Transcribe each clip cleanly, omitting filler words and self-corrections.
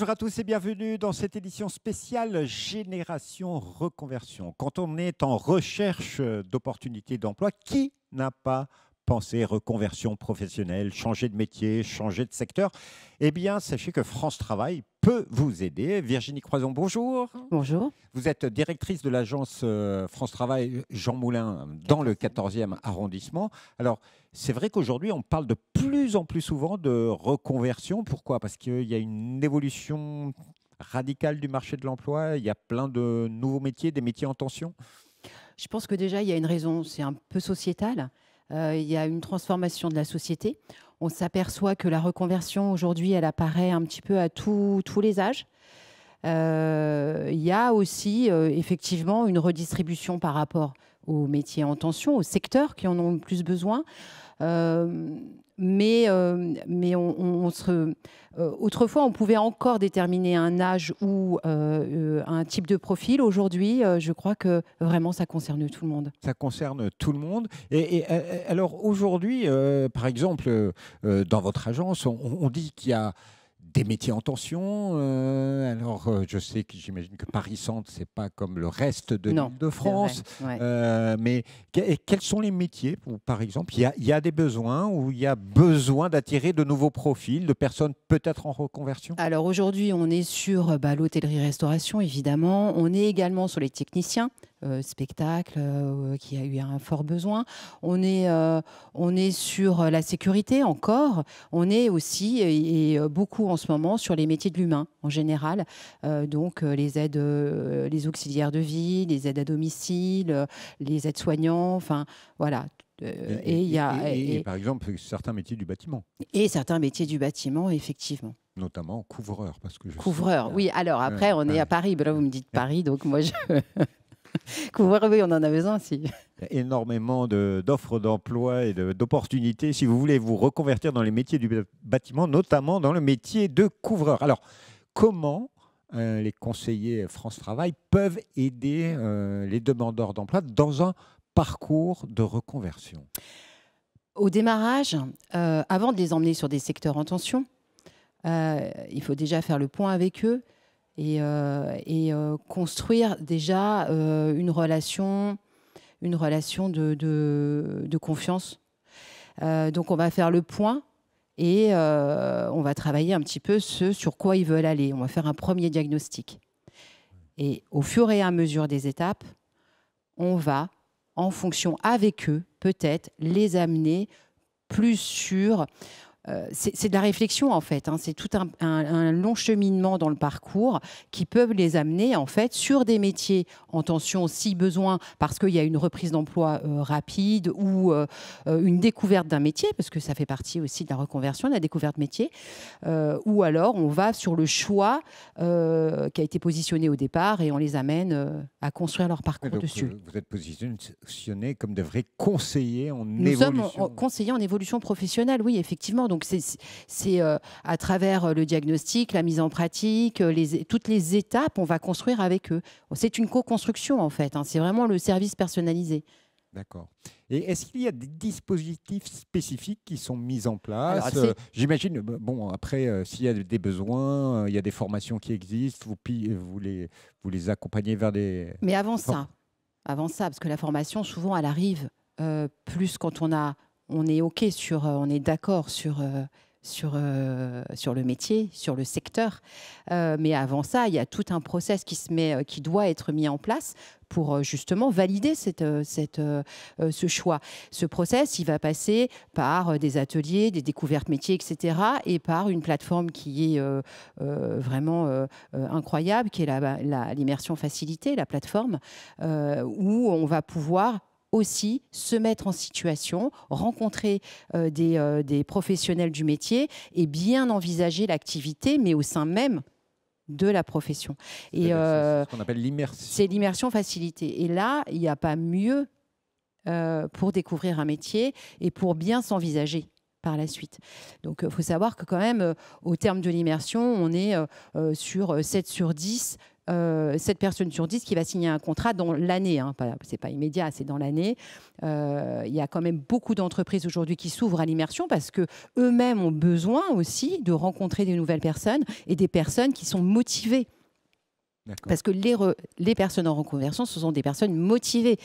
Bonjour à tous et bienvenue dans cette édition spéciale Génération Reconversion. Quand on est en recherche d'opportunités d'emploi, qui n'a pas pensé reconversion professionnelle, changer de métier, changer de secteur? Eh bien, sachez que France Travail peut vous aider. Virginie Croison, bonjour. Bonjour. Vous êtes directrice de l'agence France Travail Jean Moulin dans le 14e arrondissement. Alors, c'est vrai qu'aujourd'hui, on parle de plus en plus souvent de reconversion. Pourquoi? Parce qu'il y a une évolution radicale du marché de l'emploi. Il y a plein de nouveaux métiers, des métiers en tension. Je pense que déjà, il y a une raison, c'est un peu sociétal. Il y a une transformation de la société. On s'aperçoit que la reconversion, aujourd'hui, elle apparaît un petit peu à tous les âges. Il y a aussi, effectivement, une redistribution par rapport aux métiers en tension, aux secteurs qui en ont le plus besoin. Autrefois, on pouvait encore déterminer un âge ou un type de profil. Aujourd'hui, je crois que vraiment, ça concerne tout le monde. Ça concerne tout le monde. Alors aujourd'hui, par exemple, dans votre agence, on dit qu'il y a des métiers en tension. Je sais que j'imagine que Paris-Centre, c'est pas comme le reste de l'Île-de-France. Ouais. Mais quels sont les métiers où, par exemple, il y a des besoins, où il y a besoin d'attirer de nouveaux profils, de personnes peut-être en reconversion? Alors aujourd'hui, on est sur l'hôtellerie-restauration, évidemment. On est également sur les techniciens. Spectacle, qui a eu un fort besoin. On est sur la sécurité encore. On est aussi, et beaucoup en ce moment, sur les métiers de l'humain en général. Donc les aides, les auxiliaires de vie, les aides à domicile, les aides-soignants, enfin voilà. Et par exemple, certains métiers du bâtiment. Et certains métiers du bâtiment, effectivement. Notamment couvreur. Couvreur, oui. Alors après, on est à Paris. Ben là, vous me dites Paris, donc moi, couvreur, oui, on en a besoin aussi. Il y a énormément d'offres d'emploi et d'opportunités si vous voulez vous reconvertir dans les métiers du bâtiment, notamment dans le métier de couvreur. Alors, comment les conseillers France Travail peuvent aider les demandeurs d'emploi dans un parcours de reconversion? Au démarrage, avant de les emmener sur des secteurs en tension, il faut déjà faire le point avec eux et construire déjà une relation de confiance. Donc on va faire le point et on va travailler un petit peu ce sur quoi ils veulent aller. On va faire un premier diagnostic. Et au fur et à mesure des étapes, on va, en fonction avec eux, peut-être les amener plus sur... c'est de la réflexion en fait, hein. C'est tout un long cheminement dans le parcours qui peuvent les amener en fait sur des métiers en tension si besoin, parce qu'il y a une reprise d'emploi rapide ou une découverte d'un métier, parce que ça fait partie aussi de la reconversion, de la découverte métier, ou alors on va sur le choix qui a été positionné au départ et on les amène à construire leur parcours dessus. Vous êtes positionnés comme de vrais conseillers en évolution. Nous sommes conseillers en évolution professionnelle, oui, effectivement. Donc, c'est à travers le diagnostic, la mise en pratique, toutes les étapes, on va construire avec eux. C'est une co-construction, en fait. Hein. C'est vraiment le service personnalisé. D'accord. Et est-ce qu'il y a des dispositifs spécifiques qui sont mis en place? J'imagine, bon, après, s'il y a des besoins, il y a des formations qui existent, vous les accompagnez vers des... Mais avant ça, parce que la formation, souvent, elle arrive plus quand on est OK on est d'accord sur le métier, sur le secteur. Mais avant ça, il y a tout un process qui doit être mis en place pour justement valider ce choix. Ce process, il va passer par des ateliers, des découvertes métiers, etc. et par une plateforme qui est vraiment incroyable, qui est l'immersion facilitée, la plateforme, où on va pouvoir aussi se mettre en situation, rencontrer des professionnels du métier et bien envisager l'activité, mais au sein même de la profession. C'est ce qu'on appelle l'immersion. C'est l'immersion facilitée. Et là, il n'y a pas mieux pour découvrir un métier et pour bien s'envisager par la suite. Donc, il faut savoir que quand même, au terme de l'immersion, on est sur 7 sur 10 7 personnes sur 10 qui va signer un contrat dans l'année. Hein. Ce n'est pas immédiat, c'est dans l'année. Il y a quand même beaucoup d'entreprises aujourd'hui qui s'ouvrent à l'immersion parce qu'eux-mêmes ont besoin aussi de rencontrer des nouvelles personnes et des personnes qui sont motivées. Parce que les personnes en reconversion, ce sont des personnes motivées,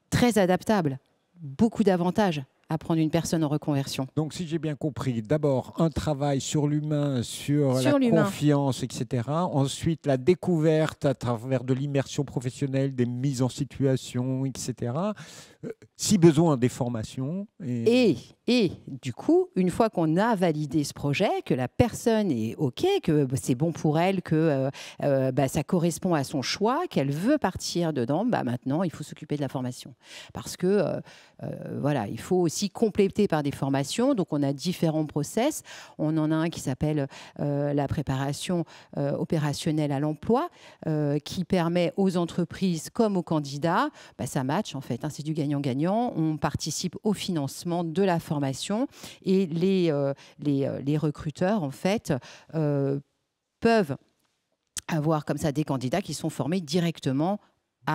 très adaptables, beaucoup d'avantages à prendre une personne en reconversion. Donc, si j'ai bien compris, d'abord un travail sur l'humain, sur la confiance, etc. Ensuite, la découverte à travers de l'immersion professionnelle, des mises en situation, etc. Si besoin, des formations. Et du coup, une fois qu'on a validé ce projet, que la personne est OK, que c'est bon pour elle, que ça correspond à son choix, qu'elle veut partir dedans, maintenant, il faut s'occuper de la formation. Parce que, voilà, il faut aussi compléter par des formations. Donc, on a différents process. On en a un qui s'appelle la préparation opérationnelle à l'emploi, qui permet aux entreprises comme aux candidats, ça match en fait, hein, c'est du gagnant-gagnant. On participe au financement de la formation et les recruteurs, en fait, peuvent avoir comme ça des candidats qui sont formés directement c'est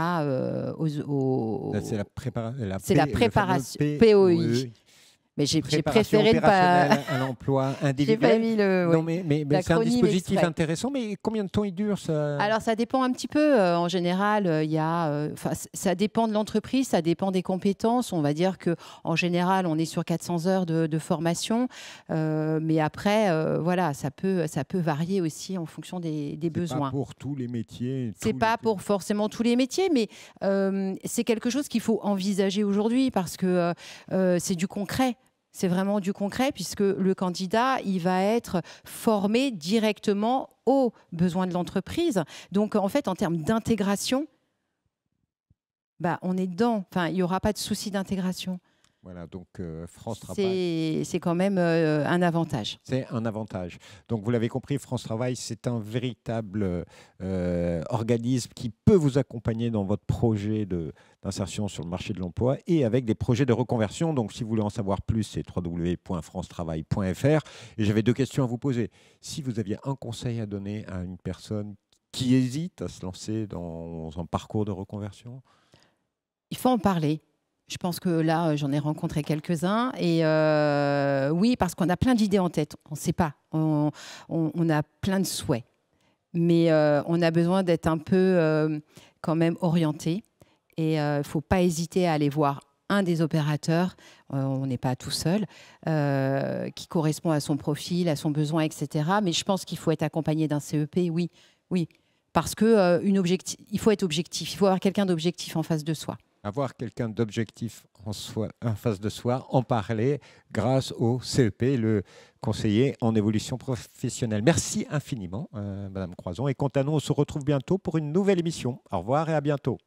la préparation POI. Mais j'ai préféré ne pas. À l'emploi individuel. J'ai pas mis le. Non, mais c'est un dispositif intéressant. Mais combien de temps il dure ça? Alors ça dépend un petit peu. En général, ça dépend de l'entreprise, ça dépend des compétences. On va dire que en général, on est sur 400 heures de formation. Mais après, voilà, ça peut varier aussi en fonction des besoins. Pas pour tous les métiers. C'est pas pour forcément tous les métiers, mais c'est quelque chose qu'il faut envisager aujourd'hui parce que c'est du concret. C'est vraiment du concret puisque le candidat, il va être formé directement aux besoins de l'entreprise. Donc, en fait, en termes d'intégration, on est dedans. Enfin, il n'y aura pas de souci d'intégration. Voilà, donc France Travail. C'est quand même un avantage. C'est un avantage. Donc vous l'avez compris, France Travail, c'est un véritable organisme qui peut vous accompagner dans votre projet d'insertion sur le marché de l'emploi et avec des projets de reconversion. Donc si vous voulez en savoir plus, c'est www.francetravail.fr. Et j'avais 2 questions à vous poser. Si vous aviez un conseil à donner à une personne qui hésite à se lancer dans un parcours de reconversion? Il faut en parler. Je pense que là, j'en ai rencontré quelques-uns. Et oui, parce qu'on a plein d'idées en tête. On ne sait pas. On a plein de souhaits. Mais on a besoin d'être un peu quand même orienté. Et il ne faut pas hésiter à aller voir un des opérateurs, on n'est pas tout seul, qui correspond à son profil, à son besoin, etc. Mais je pense qu'il faut être accompagné d'un CEP, oui. Parce que il faut être objectif. Il faut avoir quelqu'un d'objectif en face de soi. Avoir quelqu'un d'objectif en face de soi, en parler grâce au CEP, le conseiller en évolution professionnelle. Merci infiniment, Madame Croison. Et quant à nous, on se retrouve bientôt pour une nouvelle émission. Au revoir et à bientôt.